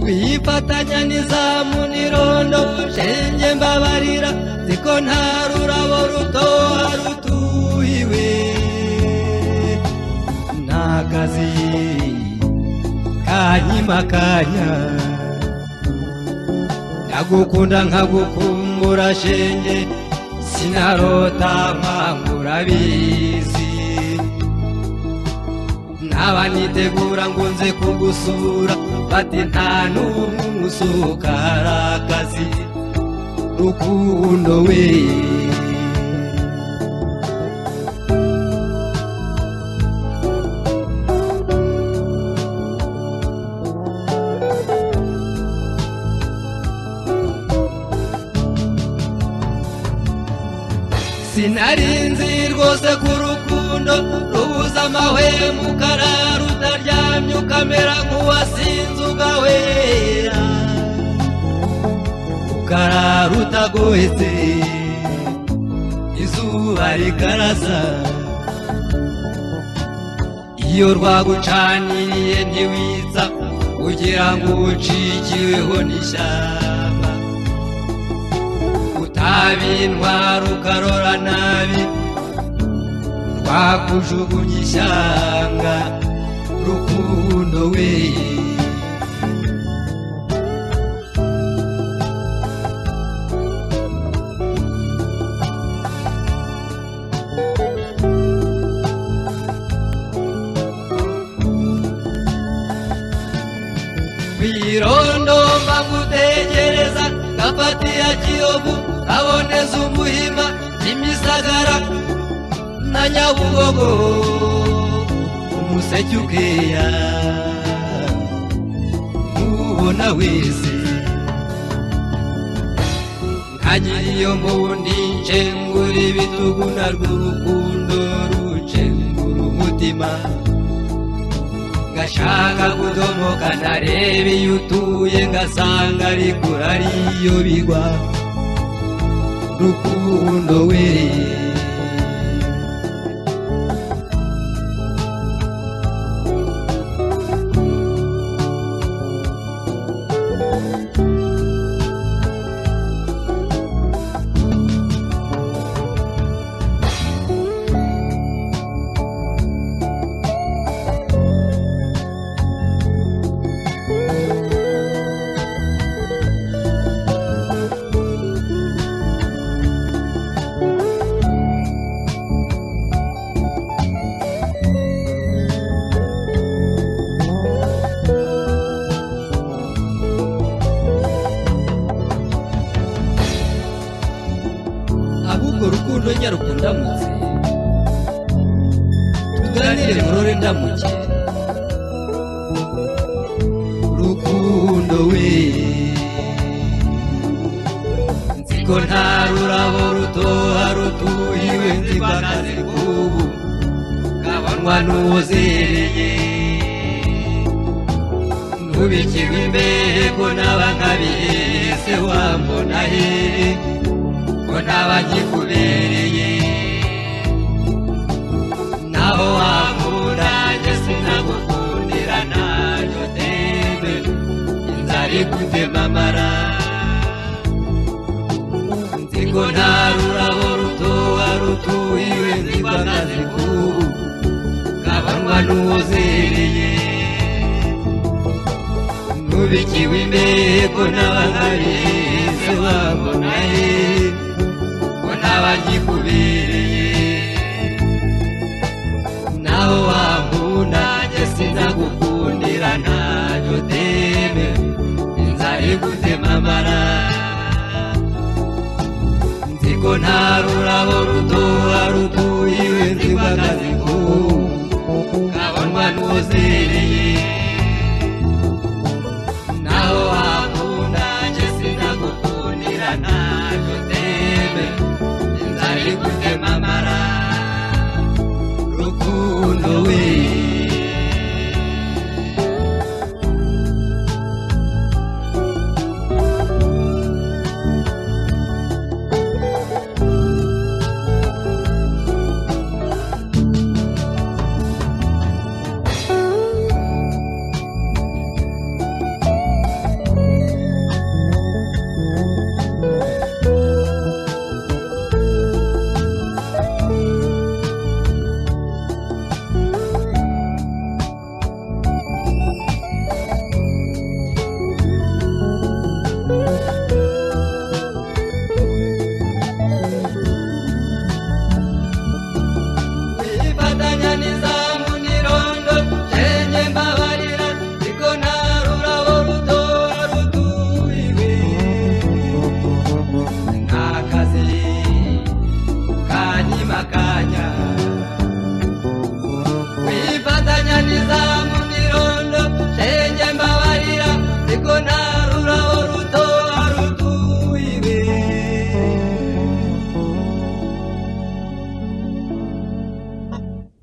Wifatanya nizamu nirondo shenge mbabarira ziko ntarurabo rutoha rutuhiwe nakazi kanyimakanya ndagukunda nkagukumbura shenge sinarota mpangura bizi naba nitegura ngo nze kugusura bati nta n'umwe umusukara akazi rukundo we sinarinzi rwose ku rukundo rubuza amahwemo ukarara utaryamye ukamera nk'uwasinze ugahwera ukarara utagohetse izuba rikarasa iyo rwagucaniriye ntiwiza ugira ngo ucikiweho n'ishyamba utabintwara ukarora nabi rwakujugunya ishyanga rukundo we Wirondo mbangutegereza gafatiya Kiyovu aboneza umuhima Kimisagara na Nyabugogo umuseke ukeya ubona wese nkagiriyo mbundi ncengura ibitugu narw'urukundo rucengura umutima ngashaka kudomoka ndareba iyo utuye ngasanga ariko ariyo bigwa rukundo we rukundo nyarukunda mutse tuganire murore ndamuke rukundo we nziko nta rurabo rutoha rutuhiwe nziko akazi kubu kabanwa n'uwozereye nubikirwa imbere ko n'abangabihese wambona here ko n'abagikubereye naho wamura njye sinagukundira naryo tebe inzara ikutema amara nziko nta rurabo rutoha rutuhiwe nziko akazi kubu kabanwa n'uwozereye nubikiwe imbere ko n'abangabihese wambona here abagikubereye naho wambuna njye sinagukundira naryo teme gutemamara nziko nta rurabo rutoha rutuyiwe nziko akazi ko kabonwa n'uwuzereye